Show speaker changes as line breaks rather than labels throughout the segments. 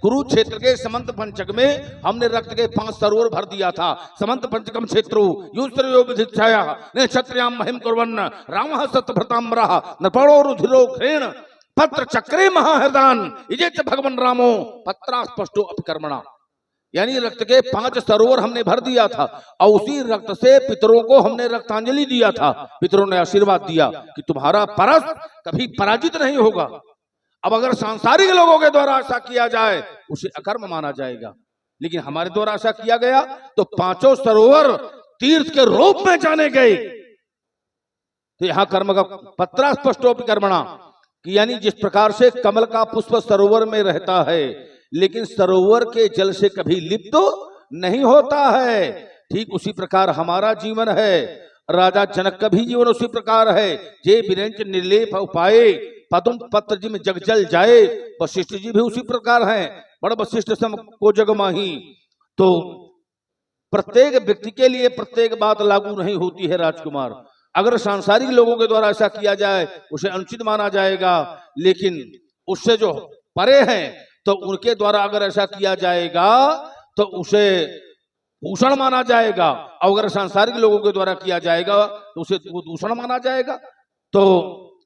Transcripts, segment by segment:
कुरुक्षेत्र के समंत पंचक में हमने रक्त के 5 सरोवर भर दिया था। समंत पंचकम क्षेत्रो युस्त्रयो विधिच्छाया ने क्षत्रियाम महिम कुर्वन् रामः सत्यभृताम्रः नृपणो रुधिरो घ्रेण पत्र चक्रे महाहृदान इजे च भगवान रामो पत्रा स्पष्टो अपकर्मणा। यानी रक्त के 5 सरोवर हमने भर दिया था और उसी रक्त से पितरों को हमने रक्तांजलि दिया था। पितरों ने आशीर्वाद दिया कि तुम्हारा परस कभी पराजित नहीं होगा। अब अगर सांसारिक लोगों के द्वारा ऐसा किया जाए उसे अकर्म माना जाएगा, लेकिन हमारे द्वारा ऐसा किया गया तो 5 सरोवर तीर्थ के रूप में जाने गए। तो यहां कर्म का पत्रा स्पष्टोपकर्मणा कि यानी जिस प्रकार से कमल का पुष्प सरोवर में रहता है लेकिन सरोवर के जल से कभी लिप्त तो नहीं होता है, ठीक उसी प्रकार हमारा जीवन है। राजा जनक का भी जीवन उसी प्रकार है। जे विरंच निर्लेप उपाय पदम पत्र जी में जग जल जाए। वशिष्ठ जी भी उसी प्रकार हैं। बड़ वशिष्ठ सम को जग माही। तो प्रत्येक व्यक्ति के लिए प्रत्येक बात लागू नहीं होती है राजकुमार। अगर सांसारिक लोगों के द्वारा ऐसा किया जाए उसे अनुचित माना जाएगा, लेकिन उससे जो परे हैं तो उनके द्वारा अगर ऐसा किया जाएगा तो उसे भूषण माना जाएगा, और अगर सांसारिक लोगों के द्वारा किया जाएगा तो उसे दूषण माना जाएगा। तो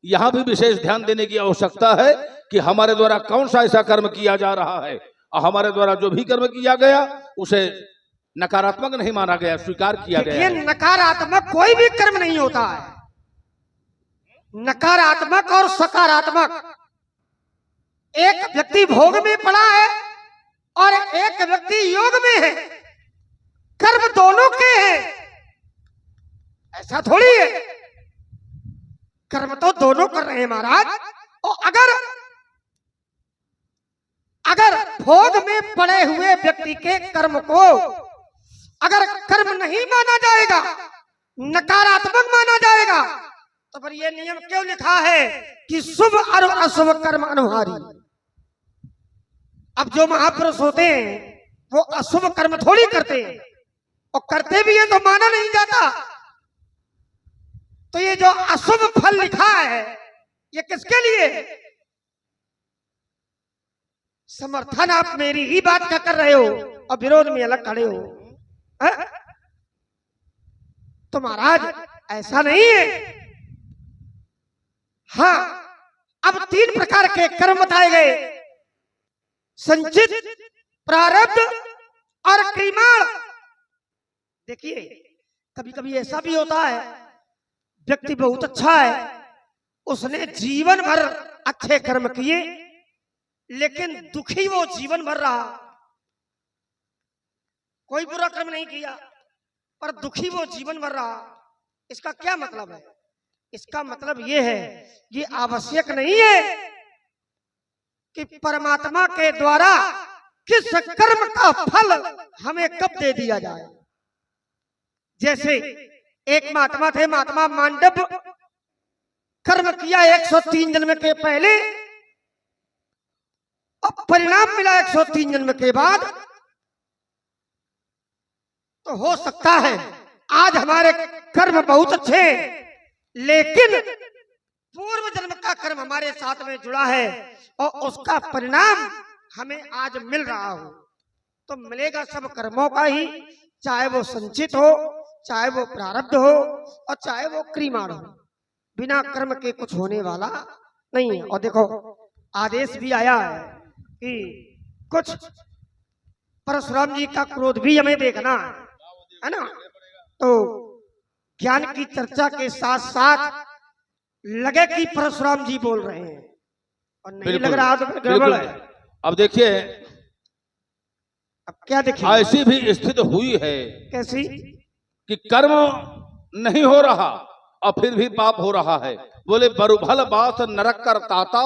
यहां भी विशेष ध्यान देने की आवश्यकता है कि हमारे द्वारा कौन सा ऐसा कर्म किया जा रहा है, और हमारे द्वारा जो भी कर्म किया गया उसे नकारात्मक नहीं माना गया, स्वीकार किया गया।
नकारात्मक कोई भी कर्म नहीं होता है। नकारात्मक और सकारात्मक, एक व्यक्ति भोग में पड़ा है और एक व्यक्ति योग में है, कर्म दोनों के हैं, ऐसा थोड़ी है। कर्म तो दोनों कर रहे हैं महाराज। और अगर भोग में पड़े हुए व्यक्ति के कर्म को अगर कर्म नहीं माना जाएगा, नकारात्मक माना जाएगा, तो फिर ये नियम क्यों लिखा है कि शुभ और अशुभ कर्म अनुहारी। अब जो महापुरुष होते हैं वो अशुभ कर्म थोड़ी करते हैं, और करते भी है तो माना नहीं जाता। तो ये जो अशुभ फल लिखा है ये किसके लिए? समर्थन आप मेरी ही बात का कर रहे हो और विरोध में अलग खड़े हो। तो महाराज ऐसा नहीं है। हाँ, अब 3 प्रकार के कर्म बताए गए, संचित, प्रारब्ध और क्रियाण। देखिए कभी कभी ऐसा भी होता है व्यक्ति बहुत अच्छा है, उसने जीवन भर अच्छे कर्म किए लेकिन दुखी वो जीवन भर रहा। कोई बुरा कर्म नहीं किया पर दुखी वो जीवन भर रहा। इसका क्या मतलब है? इसका मतलब ये है, ये आवश्यक नहीं है कि परमात्मा के द्वारा किस कर्म का फल हमें कब दे दिया जाए। जैसे एक महात्मा थे, महात्मा मांडव, कर्म किया 103 जन्म के पहले, अब परिणाम मिला 103 जन्म के बाद। तो हो सकता है आज हमारे कर्म बहुत अच्छे, लेकिन पूर्व जन्म का कर्म हमारे साथ में जुड़ा है और उसका परिणाम हमें आज मिल रहा हो। तो मिलेगा सब कर्मों का ही, चाहे वो संचित हो, चाहे वो प्रारब्ध हो और चाहे वो क्रियाण हो। बिना कर्म के कुछ होने वाला नहीं है। और देखो आदेश भी आया है कि कुछ परशुराम जी का क्रोध भी हमें देखना है ना। तो ज्ञान की चर्चा के साथ साथ लगे कि परशुराम जी बोल रहे हैं और नहीं लग रहा तो फिर गड़बड़ है।
अब देखिए,
अब क्या देखिए,
ऐसी भी स्थिति हुई है।
कैसी?
कि कर्म नहीं हो रहा और फिर भी पाप हो रहा है। बोले बरुभल बात नरक कर ताता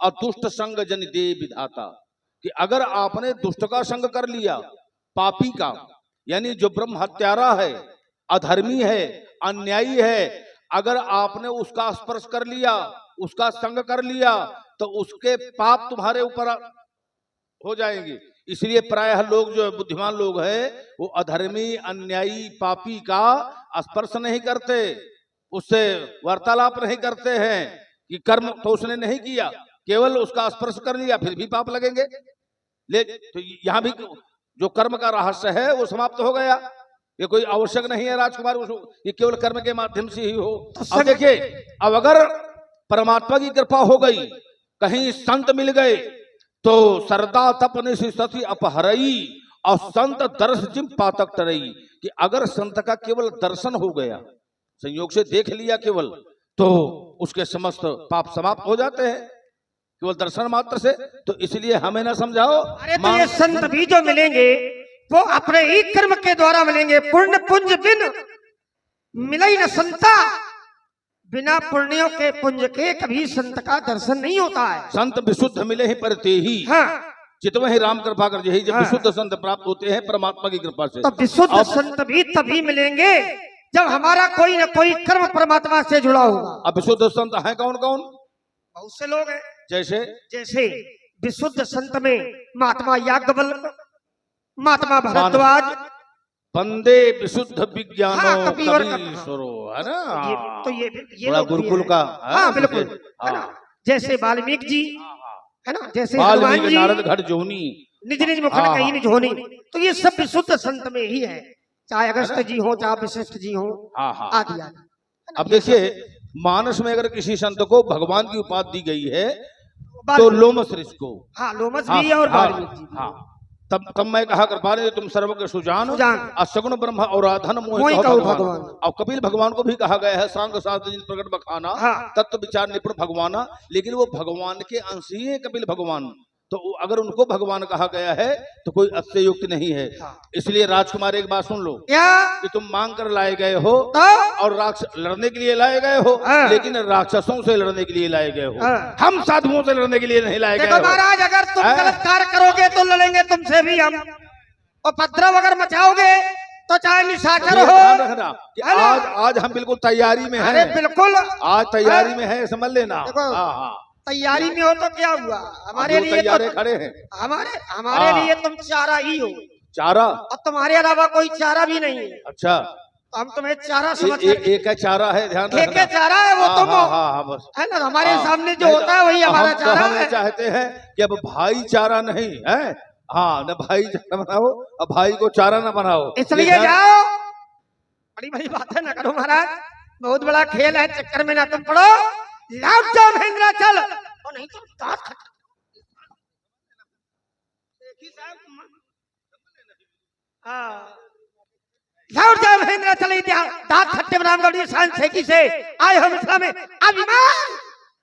और दुष्ट संग जन दे विधाता। कि अगर आपने दुष्ट का संग कर लिया, पापी का, यानी जो ब्रह्म हत्यारा है, अधर्मी है, अन्यायी है, अगर आपने उसका स्पर्श कर लिया, उसका संग कर लिया, तो उसके पाप तुम्हारे ऊपर हो जाएंगे। इसलिए प्रायः लोग जो बुद्धिमान लोग हैं वो अधर्मी, अन्यायी, पापी का स्पर्श नहीं करते, उससे वार्तालाप नहीं करते हैं कि कर्म तो उसने नहीं किया, केवल उसका स्पर्श कर लिया, फिर भी पाप लगेंगे। ले तो यहाँ भी जो कर्म का रहस्य है वो समाप्त हो गया। ये कोई आवश्यक नहीं है राजकुमार, ये केवल कर्म के माध्यम से ही हो। अब देखिए, अब अगर परमात्मा की कृपा हो गई, कहीं संत मिल गए तो सरदा तपने से सती अपहरई और संत दर्श जिम पातक टरई, कि अगर संत का केवल दर्शन हो गया, संयोग से देख लिया केवल, तो उसके समस्त पाप समाप्त हो जाते हैं केवल दर्शन मात्र से। तो इसलिए हमें ना समझाओ।
अरे तो ये संत भी जो मिलेंगे वो अपने ही कर्म के द्वारा मिलेंगे। पुण्य पुंज बिन मिले न संता, बिना पुण्यों के पुंज के कभी संत का दर्शन नहीं होता है।
संत विशुद्ध मिले ही परते ही,
हाँ,
जितने ही राम कृपा कर जब
हाँ।
विशुद्ध संत प्राप्त होते हैं परमात्मा की कृपा से।
तो विशुद्ध संत भी तभी मिलेंगे जब हमारा कोई न कोई कर्म परमात्मा से जुड़ा होगा।
अब विशुद्ध संत हैं कौन कौन?
बहुत से लोग हैं। जैसे विशुद्ध संत में महात्मा याज्ञवल्क्य, महात्मा भारद्वाज,
बंदे विशुद्ध विज्ञान
कपीवर
कपीश्वरो, है ना?
ये
बड़ा
लोग भी
गुरुकुल
हैं।
का,
हाँ बिल्कुल,
हाँ।
है ना? जैसे वाल्मीकि जी, है ना? जैसे
वाल्मीकि
हनुमान जी,
नारद घट जोनी,
निज निज मुखन
हाँ,
कहीं निज होनी। तो ये सब विशुद्ध संत में ही है, चाहे अगस्त जी हो, चाहे वशिष्ठ जी हो,
हाँ हाँ।
आदि आदि।
अब देखिए, मानस में अगर किसी संत को भगवान की उपाधि दी गई है तो
वाल्मीकि-
लोमस ऋषि को,
हाँ, लोमस
हाँ,
भी है और
हाँ,
वाल्मीकि जी भी।
हाँ। तब मैं कहा कर पा रहे तुम सर्वज्ञ सुजान,
सुजान।
असगुण ब्रह्म और आधन मोहि
मोहि
कहो
कहो
भगवान।
भगवान।
और कपिल भगवान को भी कहा गया है सांग शास्त्र जिन प्रकट बखाना,
हाँ।
तत्व विचार निपुण भगवाना। लेकिन वो भगवान के अंश ही है कपिल भगवान, तो अगर उनको भगवान कहा गया है तो कोई अतिशयोक्ति नहीं है।
हाँ।
इसलिए राजकुमार एक बात सुन लो,
क्या?
कि तुम मांग कर लाए गए हो
तो
और राक्षस लड़ने के लिए लाए गए हो,
हाँ।
लेकिन राक्षसों से लड़ने के लिए लाए गए हो।
हाँ।
हम साधुओं से लड़ने के लिए नहीं लाए गए
देखो
हो।
महाराज, अगर तुम
हाँ।
गलत कार्य करोगे तो लड़ेंगे तुमसे भी हम, और उपद्रव अगर मचाओगे तो चाहे निशाचर
ये
हो।
ध्यान रखना कि
है ना?
आज हम बिल्कुल तैयारी में
अरे
हैं।
बिल्कुल,
आज तैयारी में है, समझ लेना।
देखो,
हाँ हाँ,
तैयारी में हो तो क्या हुआ, हमारे
हम
लिए
तैयारे
तो,
खड़े हैं।
हमारे
हाँ।
लिए तुम चारा ही हो,
चारा?
और तुम्हारे अलावा कोई चारा भी नहीं है।
अच्छा,
तो हम तुम्हें चारा समझते हैं।
एक है चारा है, ध्यान
एक
रखना।
चारा है वो
हाँ,
तुम
हाँ,
हो,
हाँ, हाँ, बस।
है ना? हमारे
हाँ।
सामने जो
नहीं
होता है वही
तो
हमारा
हम तो
चारा
हम ये
है।
चाहते हैं कि अब भाईचारा नहीं है, हाँ, न भाई चारा बनाओ, अब भाई को चारा न बनाओ।
इसलिए
ये ध्यान-
जाओ, बड़ी बड़ी बातें ना करो महाराज, बहुत बड़ा खेल है, चक्कर में ना तुम पड़ो। लौट जाओ महेंद्रा, चल, और नहीं तो दांत खट। हाँ, लौट जाओ महेंद्रा, चले दांत खट्टे बनाम गौड़ी शान सेकी से आए हो मिथिला में अभिमान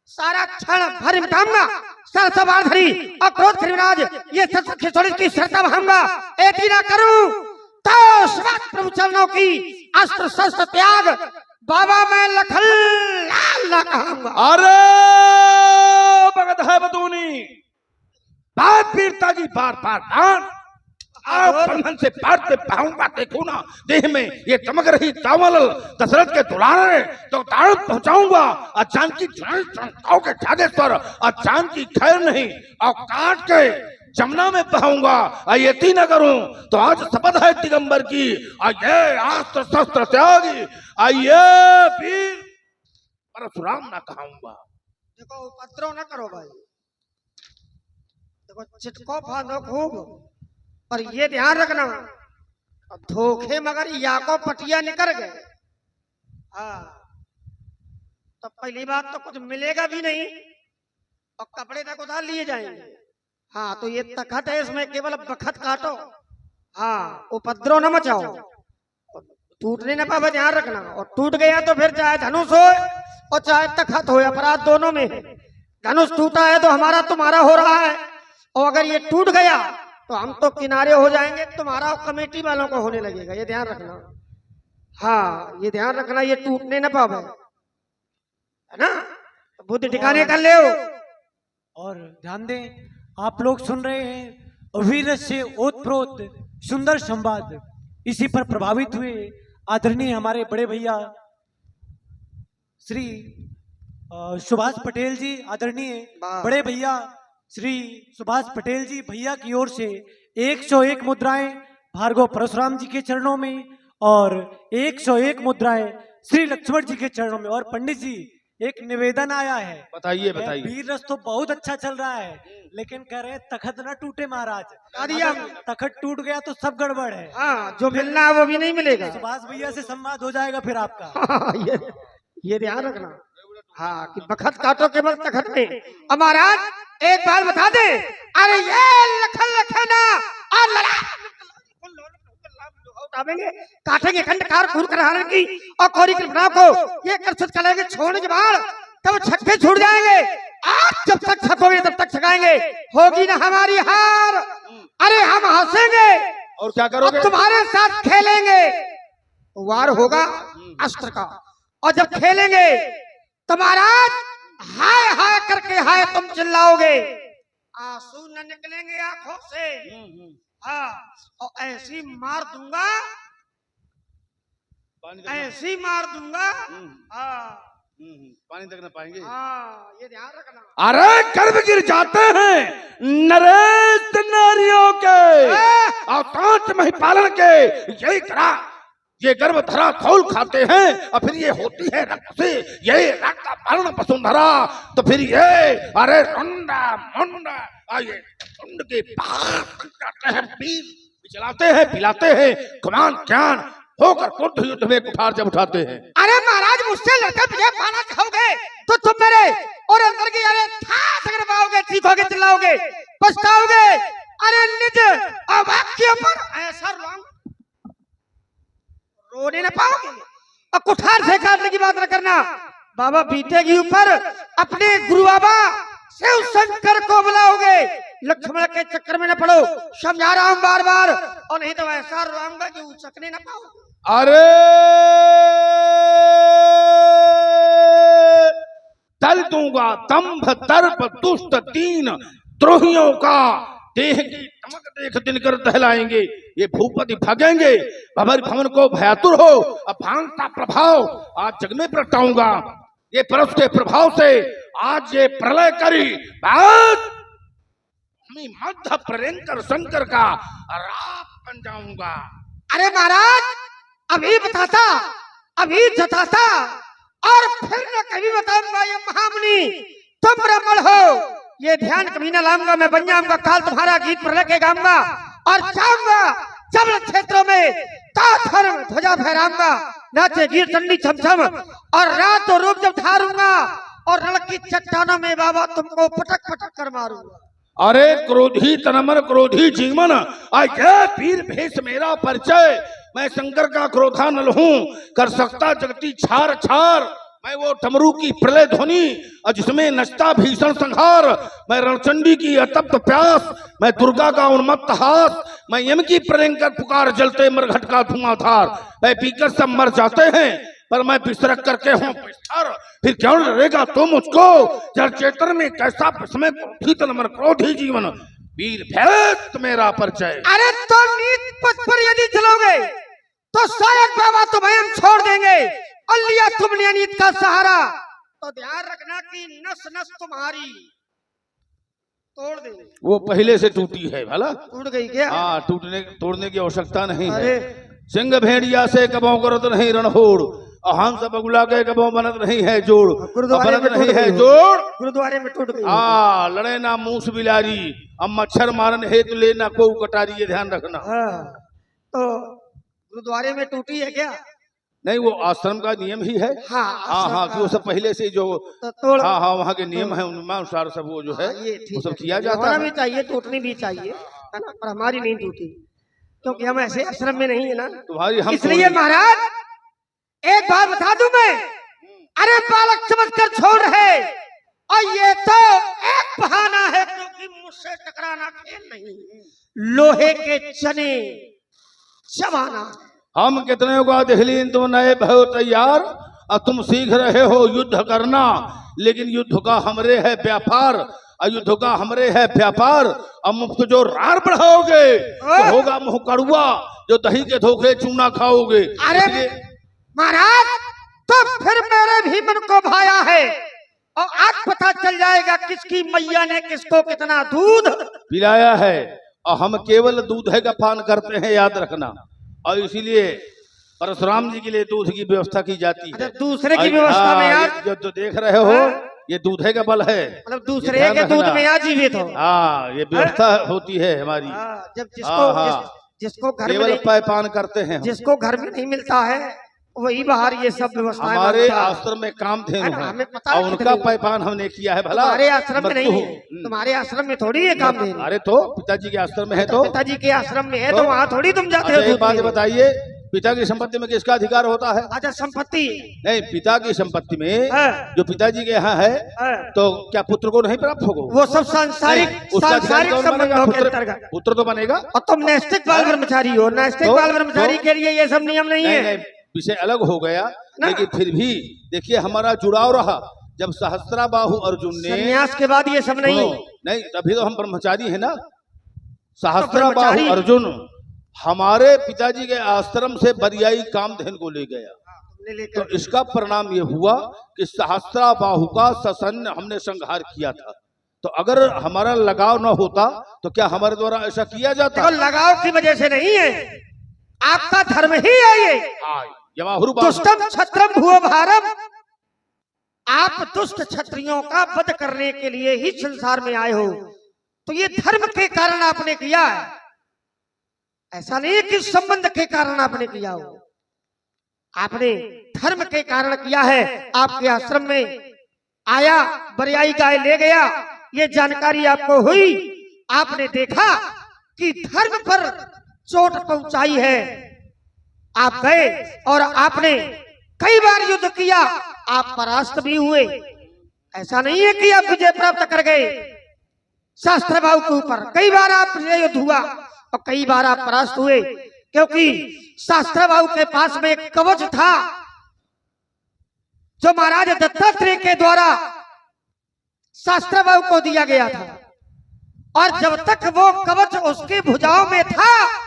सारा क्षण भर मिटाऊंगा, सरसवार धरी और क्रोध खिलराज, ये सब खिचड़ी की शर्ता बहाऊंगा। एक ही ना करूं तो स्वात प्रभु चरणों की अस्त्र शस्त्र त्याग, बाबा मैं लखन लाल ना कहूंगा।
अरे भगत है बतूनी, बात वीरता की बार बार डांट, आप बंधन से पारते पाऊंगा। देखो ना, देह में ये चमक रही चावल दशरथ के दुलारे तो ताड़ पहुंचाऊंगा। अचान की के जागेश्वर, अचान की खैर नहीं और काट के जमुना में बहाऊंगा। यति न करूं तो आज शपथ है दिगंबर की, आइए अस्त्र शस्त्र त्यागी, आइए वीर परशुराम ना कहूंगा।
देखो उपद्रव न करो भाई, देखो चिटको फांदो खूब, पर ये ध्यान रखना धोखे मगर याको पटिया निकल गए। हाँ, तो पहली बात तो कुछ मिलेगा भी नहीं और कपड़े तक उधार लिए जाएंगे। हाँ, तो ये तखत है, इसमें केवल बखत काटो। हाँ, उपद्रव न मचाओ, टूटने न पावे, ध्यान रखना। और टूट गया तो फिर चाहे धनुष हो और चाहे तखत हो, अपराध दोनों में है। धनुष टूटा है तो हमारा तुम्हारा हो रहा है, और अगर ये टूट गया तो हम तो किनारे हो जाएंगे, तुम्हारा और कमेटी वालों को होने लगेगा। ये ध्यान रखना। हाँ, ये ध्यान रखना, ये टूटने न पावे, है ना? बुद्धि ठिकाने कर ले।
और ध्यान दें, आप लोग सुन रहे हैं अवीर से ओतप्रोत सुंदर संवाद। इसी पर प्रभावित हुए आदरणीय हमारे बड़े भैया श्री सुभाष पटेल जी, आदरणीय बड़े भैया श्री सुभाष पटेल जी भैया की ओर से 101 मुद्राएं भार्गव परशुराम जी के चरणों में और 101 मुद्राएं श्री लक्ष्मण जी के चरणों में। और पंडित जी एक निवेदन आया है।
बताइए बताइए।
वीर रस तो बहुत अच्छा चल रहा है, लेकिन कह रहे हैं तखत ना टूटे महाराज।
दिया।
अगर तखत टूट गया तो सब गड़बड़ है।
हाँ, जो मिलना है वो भी नहीं मिलेगा।
सुभाष भैया से संवाद हो जाएगा फिर आपका।
हाँ, ये ध्यान रखना। हाँ, कि बखत काटो के बल तखत में। अब महाराज एक बात बता दे, अरे ये लखन लखना और लड़ा उठावेंगे, काटेंगे खंडकार खूर कराने की और कोरी कृपा को ये करछत करेंगे, छोड़ने के बाद तब छक्के छूट जाएंगे। आज जब तक छकोगे तब तक छकाएंगे, होगी ना हमारी हार। अरे हम हंसेंगे
और क्या करोगे?
और तुम्हारे साथ खेलेंगे। वार होगा अस्त्र का, और जब खेलेंगे तो महाराज हाय हाय करके हाय तुम चिल्लाओगे, आंसू न निकलेंगे आंखों से। हाँ, और ऐसी मार दूंगा, ऐसी मार दूंगा। हाँ,
पानी तक न पाएंगे।
हाँ, ये ध्यान रखना।
अरे गर्भ गिर जाते हैं नरेश नारियों के और कांच महिपालन के, यही करा ये गर्भ धरा खौल खाते हैं और फिर ये होती है रक्त से, ये रक्त पालन वसुंधरा। तो फिर ये अरे रुंडा मुंडा आइए कुंड के पार करते हैं, पीर चलाते हैं, पिलाते हैं, कमान ज्ञान होकर कुंड युद्ध में कुठार जब उठाते हैं।
अरे महाराज मुझसे लड़कर विजय पाना चाहोगे तो तुम मेरे और अंदर की अरे था सगर पाओगे, चीखोगे, चिल्लाओगे, पछताओगे। अरे निज अवाक्य पर ऐसा रोने न पाओगे और कुठार से काटने की बात न करना। बाबा बीतेगी ऊपर अपने गुरु बाबा शिव शंकर को बुलाओगे, लक्ष्मण के चक्कर में न पड़ो, समझा रहा हूं बार बार, और नहीं तो ऐसा रोऊंगा कि उचकने न पाओगे।
अरे तल दूंगा दंभ दर्प दुष्ट तीन द्रोहियों का, देह की चमक देख दिनकर दहलाएंगे, ये भूपति भागेंगे, भवर भवन को भयातुर हो, अब भांगता प्रभाव आज जग में प्रगटाऊंगा, ये परस के प्रभाव से आज ये प्रलय करी मध्य प्रेंकर शंकर का राप बन जाऊंगा।
अरे महाराज अभी बताता, अभी जताता और फिर न कभी बताऊंगा ये महामुनि तुम ब्राह्मण हो, ये ध्यान कभी न लाऊंगा। मैं बन जाऊंगा काल तुम्हारा गीत प्रलय के गाऊंगा और जाऊंगा जबल क्षेत्रों में ताथर्म ध्वजा फहराऊंगा, नाचे गिर चंडी छमछम और रात तो रूप जब धारूंगा और रण की चट्टानों में बाबा तुमको पटक पटक कर मारूंगा।
अरे क्रोधी तनमन क्रोधी जीवन आये वीर भेष मेरा परिचय, मैं शंकर का क्रोधानल हूँ, कर सकता जगती छार छार, मैं वो डमरू की प्रलय ध्वनि और जिसमें नचता भीषण संहार, मैं रणचंडी की अतप्त प्यास, मैं दुर्गा का उन्मत्त हास, मैं यम की प्रलयंकर पुकार जलते मरघट का धुआंधार, मैं पीकर सब मर जाते हैं पर मैं बिसरक करके हूँ बिस्तर, फिर क्यों डरेगा तो मुझको, जल चेतन में कैसा समय क्रोधी तनमन क्रोधी जीवन, वीर भेष मेरा परिचय।
अरे तो नीत पथ पर यदि चलोगे तो शायद बाबा तुम्हें हम छोड़ देंगे और लिया तुमने नीत का सहारा, तो ध्यान रखना कि नस नस तुम्हारी तोड़ देंगे।
वो पहले से टूटी है भला,
टूट गई क्या?
हाँ, टूटने तोड़ने की आवश्यकता नहीं
अरे
है। सिंह भेड़िया से कबों करत नहीं रणहोड़, हंस बगुला के कबों बनत नहीं है जोड़,
गुरुद्वारे
बनत
में
नहीं
टूट
है
गई।
जोड़।
गुरुद्वारे में टूट गई।
हाँ, लड़े ना मूस बिलारी, अब मच्छर मारन हेतु लेना को कटारी, ये ध्यान रखना।
हाँ, तो गुरुद्वारे में टूटी है क्या?
नहीं, वो आश्रम का नियम ही है।
हाँ
हाँ, कि वो सब पहले से जो
तो तोड़।
हाँ वहाँ के नियम है, उनमें अनुसार सब वो जो है
ये ठीक
वो सब
है,
किया जाता
होना
है।
भी चाहिए, टूटनी भी चाहिए, है ना, पर हमारी नहीं टूटी क्योंकि हम ऐसे आश्रम में नहीं है ना,
तुम्हारी हम
इसलिए महाराज एक बात बता दूं मैं, अरे बालक समझकर छोड़ रहे और ये तो एक बहाना है क्योंकि मुझसे टकराना खेल नहीं, लोहे के चने चबाना।
हम कितने को दहलीन तुम नए भयो तैयार, और तुम सीख रहे हो युद्ध करना, लेकिन युद्ध का हमरे है व्यापार, युद्ध का हमरे है व्यापार। अब मुफ्त जो रार बढ़ाओगे तो होगा मुंह कड़ुआ, जो दही के धोखे चूना खाओगे।
अरे महाराज तो फिर मेरे भी मन को भाया है और आज पता चल जाएगा किसकी मैया ने किसको कितना दूध
पिलाया है, और हम केवल दूध का पान करते हैं, याद रखना। और इसीलिए परशुराम जी के लिए दूध की व्यवस्था की जाती
अच्छा
है।
दूसरे की व्यवस्था में
हाँ,
यार,
जो देख रहे हो
हाँ?
ये दूधे का बल है।
मतलब दूसरे
ध्यान
के दूध
रखना।
में यहाँ जीवित हो।
हाँ, ये व्यवस्था होती है हमारी।
हाँ, जब
हाँ,
जिसको घर में
केवल
नहीं,
पायपान करते हैं हम।
जिसको घर में नहीं मिलता है वही बाहर ये सब व्यवस्थाएं
हमारे
मांगता है।
आश्रम में कामधेनु
अरे,
है
हमें पता
और
है
उनका
कितनी-
पायपान हमने किया है भला।
तुम्हारे आश्रम में नहीं है,
मृत्यु।
तुम्हारे आश्रम में थोड़ी है काम देना।
अरे तो पिताजी के आश्रम में है तो
पिताजी के आश्रम में है
तो?
तो वहाँ थोड़ी तुम जाते हो
अच्छा, एक
दूध
बात
पीने।
बताइए, पिता की संपत्ति में किसका अधिकार होता है?
अच्छा संपत्ति
नहीं, पिता की संपत्ति में
हाँ।
जो पिताजी के यहाँ है
हाँ।
तो क्या पुत्र को नहीं प्राप्त होगा?
वो सब सांसारिक
नहीं, उसका अधिकार
सांसारिक
कौन बनेगा?
संबंधों के
पुत्र
अंतर्गत।
पुत्र तो बनेगा।
और तुम नैतिक बाल ब्रह्मचारी हो, नैतिक
तो?
बाल ब्रह्मचारी
तो?
के लिए ये सब नियम नहीं
नहीं,
है।
नहीं, विषय अलग हो गया,
ना?
लेकिन फिर भी देखिए हमारा जुड़ाव रहा। जब सहस्त्राबाहु अर्जुन ने
संन्यास के बाद ये सब नहीं।
सुनो, नहीं तभी तो हम ब्रह्मचारी है ना। सहस्त्राबाहु
ब्रह्मचारी-
अर्जुन हमारे पिताजी के आश्रम से बरियाई कामधेनु को ले गया।
तुमने
तो
लेकर
इसका परिणाम ये हुआ कि सहस्त्राबाहु का ससन्न हमने संहार किया था। तो अगर हमारा लगाव न होता तो क्या हमारे द्वारा ऐसा किया जाता?
देखो लगाव की वजह से नहीं है, आपका धर्म ही है ये।
हाँ, यमाहुरु
दुष्टम छत्रम भुव भारम, आप दुष्ट क्षत्रियों का वध करने के लिए ही संसार में आए हो, तो ये धर्म के कारण आपने किया है, ऐसा नहीं है कि संबंध के कारण आपने किया हो। आपने धर्म के कारण किया है। आपके आश्रम में आया, बरियाई गाय ले गया, ये जानकारी आपको हुई, आपने देखा कि धर्म पर चोट पहुंचाई है, आप गए और आपने कई बार युद्ध किया, आप परास्त भी हुए। ऐसा नहीं है कि आप विजय प्राप्त कर गए। शास्त्र भाव के ऊपर कई बार आप युद्ध हुआ और कई बार आप परास्त हुए, क्योंकि शास्त्र भाव के पास में एक कवच था जो महाराज दत्तात्रेय के द्वारा शास्त्र भाव को दिया गया था, और जब तक वो कवच उसके भुजाओं में था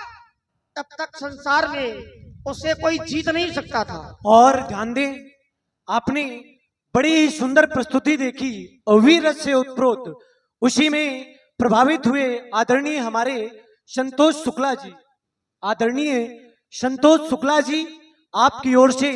तब तक संसार में उसे कोई जीत नहीं सकता था।
और ध्यान दें, आपने बड़ी ही सुंदर प्रस्तुति देखी, वीर रस से उत्प्रोत, उसी में प्रभावित हुए आदरणीय हमारे संतोष शुक्ला जी। आदरणीय संतोष शुक्ला जी, आपकी ओर से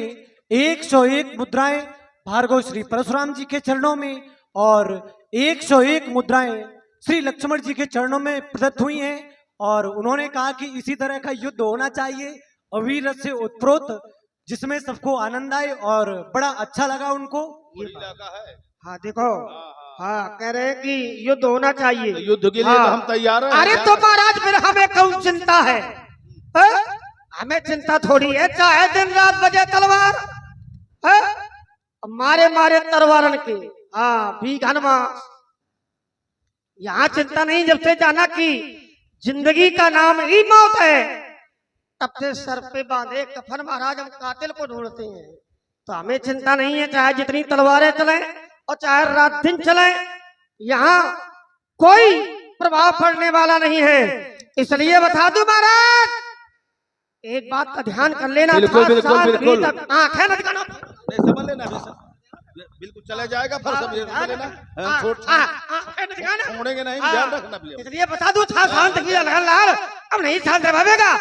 101 मुद्राएं भार्गव श्री परशुराम जी के चरणों में और 101 मुद्राएं श्री लक्ष्मण जी के चरणों में प्रदत्त हुई हैं, और उन्होंने कहा कि इसी तरह का युद्ध होना चाहिए, अवीर से उत्प्रोत, जिसमें सबको आनंद आए और बड़ा अच्छा लगा उनको।
हाँ देखो, हाँ कह रहे हैं कि युद्ध होना चाहिए।
तो युद्ध के लिए तो हम तैयार हैं।
अरे तो महाराज फिर हमें कौन चिंता है? हमें चिंता थोड़ी है, चाहे दिन रात बजे तलवार, मारे मारे तलवारन के, हाँ भी घनवास। यहाँ चिंता नहीं, जब से जाना कि जिंदगी का नाम ही मौत है, तब से सर पे बांधे कफन महाराज हम कातिल को ढूंढते हैं। तो हमें चिंता नहीं है, चाहे जितनी तलवारें चलें और चाहे रात दिन चलें, यहाँ कोई प्रभाव पड़ने वाला नहीं है। इसलिए बता दूं महाराज, एक बात का ध्यान कर लेना,
बिल्कुल, बिल्कुल, बिल्कुल।
आंखें न दिखाना,
समझ लेना बिल्कुल चला जाएगा, फिर समझ लेना। हाँ,
आंखें न दिखाना,
छोड़ेंगे नहीं, ध्यान रखना भी।
इसलिए बता दूं, था शांत किया लाल, अब नहीं शांत रखेगा,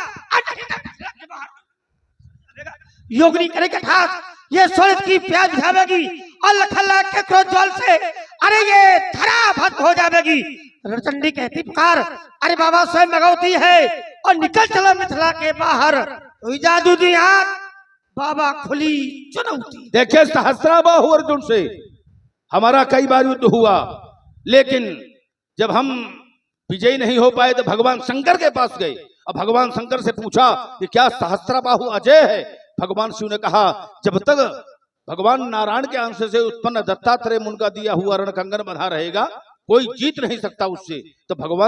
योगनी करेगा ठास, ये सूरज की प्याज बुझावेगी और लखल्ला के क्रोध ज्वाल से अरे ये धरा भस्म हो जाएगी। रचंडी कहती पुकार, अरे बाबा स्वयं भगवती है और निकल चलो मिथिला के बाहर, तो जादू दी हाथ बाबा खुली चुनौती।
देखिए सहस्त्राबाहु अर्जुन से हमारा कई बार युद्ध हुआ, लेकिन जब हम विजयी नहीं हो पाए तो भगवान शंकर के पास गए और भगवान शंकर से पूछा कि क्या सहस्त्राबाहु अजय है? भगवान शिव ने कहा जब तक भगवान नारायण के अंश से उत्पन्न दत्तात्रेय मुनि का दिया हुआ रणकंगन बंधा रहेगा कोई जीत नहीं सकता उससे। तो भगवान